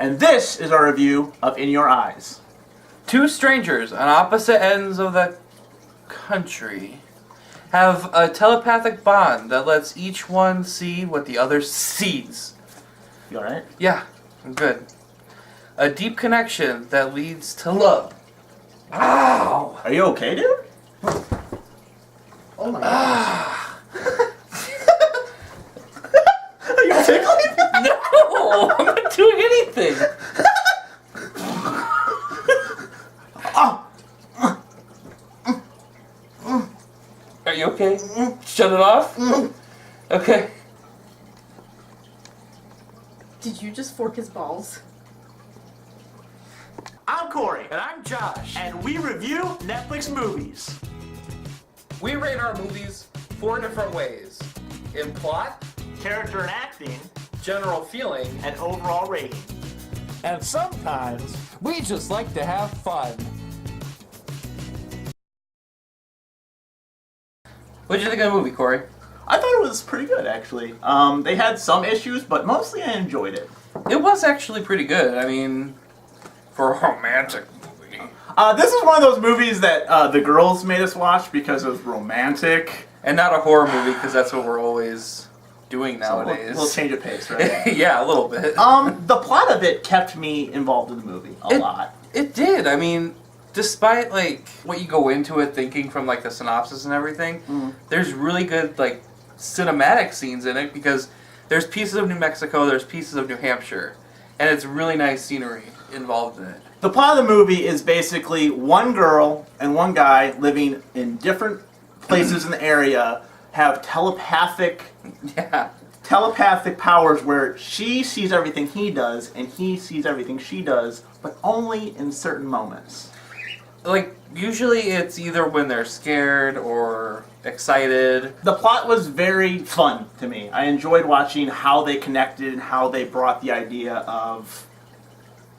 And this is our review of In Your Eyes. Two strangers on opposite ends of the country have a telepathic bond that lets each one see what the other sees. You alright? Yeah, I'm good. A deep connection that leads to love. Wow! Are you okay, dude? Oh my god. Are you tickling? No! I'm not doing anything! Are you okay? Shut it off? Okay. Did you just fork his balls? I'm Corey. And I'm Josh. And we review Netflix movies. We rate our movies 4 different ways. In plot, Character and acting, general feeling, and overall rating. And sometimes we just like to have fun. what did you think of the movie, Corey? I thought it was pretty good, actually. They had some issues, but mostly I enjoyed it. It was actually pretty good. I mean, for a romantic movie. This is one of those movies that the girls made us watch because it was romantic. And not a horror movie, because that's what we're always doing nowadays. So a little change of pace, right? Yeah, a little bit. The plot of it kept me involved in the movie a lot. It did. I mean, despite like what you go into it thinking from like the synopsis and everything, there's really good like cinematic scenes in it because there's pieces of New Mexico, there's pieces of New Hampshire, and it's really nice scenery involved in it. The plot of the movie is basically one girl and one guy living in different places in the area have telepathic powers where she sees everything he does and he sees everything she does, but only in certain moments. Like, usually it's either when they're scared or excited. The plot was very fun to me. I enjoyed watching how they connected and how they brought the idea of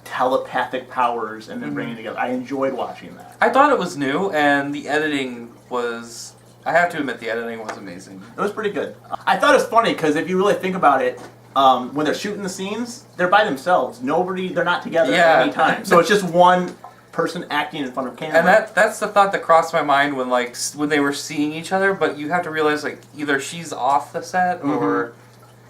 telepathic powers and then bringing it together. I enjoyed watching that. I thought it was new, and the editing was... I have to admit, the editing was amazing. It was pretty good. I thought it was funny because if you really think about it, when they're shooting the scenes, they're by themselves. They're not together at any time. So it's just one person acting in front of camera. And that's the thought that crossed my mind when they were seeing each other, but you have to realize like either she's off the set or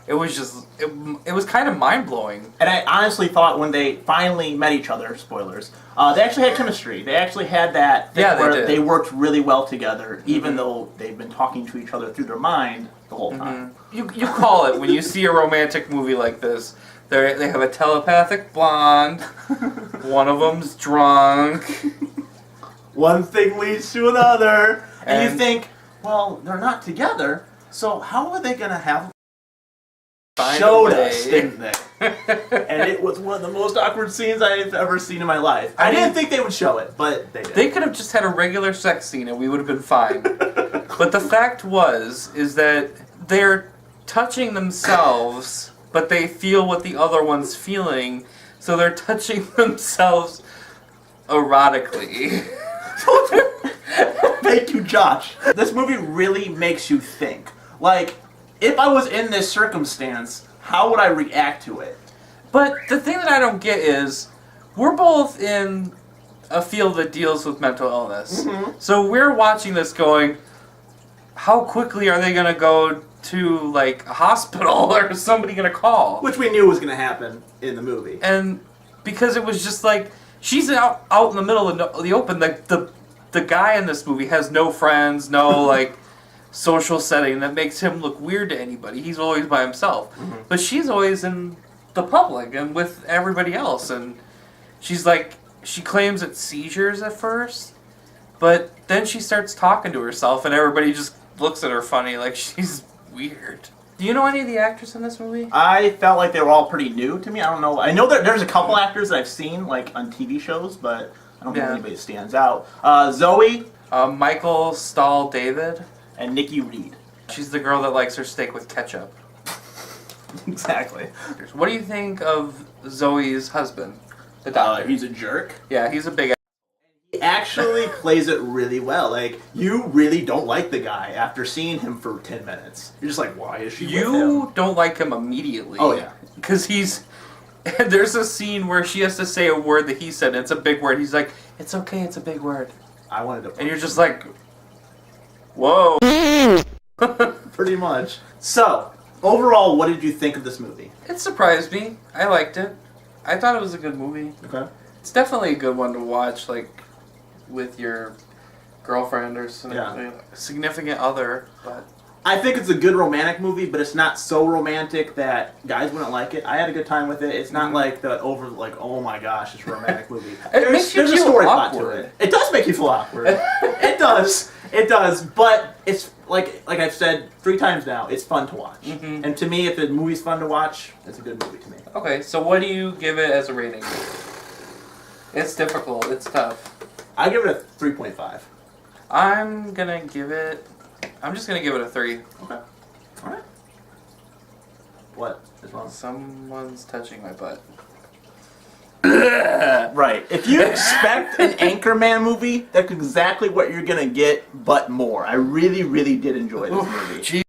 it was just it was kind of mind-blowing. And I honestly thought when they finally met each other, spoilers, they actually had chemistry. They actually had that thing where they worked really well together, even though they've been talking to each other through their mind the whole time. You call it when you see a romantic movie like this. They have a telepathic blonde. One of them's drunk. One thing leads to another. And you think, well, they're not together, so how are they going to have... Showed us, didn't they? And it was one of the most awkward scenes I've ever seen in my life. I didn't think they would show it, but they did. They could have just had a regular sex scene and we would have been fine. But the fact is that they're touching themselves, but they feel what the other one's feeling, so they're touching themselves erotically. Thank you, Josh. This movie really makes you think. Like, if I was in this circumstance, how would I react to it? But the thing that I don't get is, we're both in a field that deals with mental illness. So we're watching this going, how quickly are they going to go to, like, a hospital or is somebody going to call? Which we knew was going to happen in the movie. And because it was just like, she's out in the middle of the open. The guy in this movie has no friends, no, like... social setting that makes him look weird to anybody. He's always by himself. But she's always in the public and with everybody else. And she's like, she claims it's seizures at first, but then she starts talking to herself and everybody just looks at her funny like she's weird. Do you know any of the actors in this movie? I felt like they were all pretty new to me. I don't know. I know that there's a couple actors that I've seen like on TV shows, but I don't know anybody that stands out. Zoe. Michael Stahl-David. And Nikki Reed. She's the girl that likes her steak with ketchup. Exactly. What do you think of Zoe's husband, the doctor? He's a jerk. Yeah, he's a big... He actually plays it really well. Like, you really don't like the guy after seeing him for 10 minutes. You're just like, why is she with him? You don't like him immediately. Oh, yeah. Because he's And there's a scene where she has to say a word that he said, and it's a big word. He's like, it's okay, it's a big word. I wanted to. And you're just like, whoa. Pretty much. So, overall, what did you think of this movie? It surprised me. I liked it. I thought it was a good movie. Okay. It's definitely a good one to watch, like, with your girlfriend or significant other. But I think it's a good romantic movie, but it's not so romantic that guys wouldn't like it. I had a good time with it. It's not like the oh my gosh, it's a romantic movie. Makes you there's feel a story awkward. plot to it. It does make you feel awkward. It does. It does. But it's like I've said 3 times now, it's fun to watch. Mm-hmm. And to me, if the movie's fun to watch, it's a good movie to me. Okay, so what do you give it as a rating? It's difficult. It's tough. I give it a 3.5. I'm just gonna give it a 3. Okay. All right. What is wrong? Someone's touching my butt. Right. If you expect an Anchorman movie, that's exactly what you're gonna get, but more. I really, really did enjoy this movie.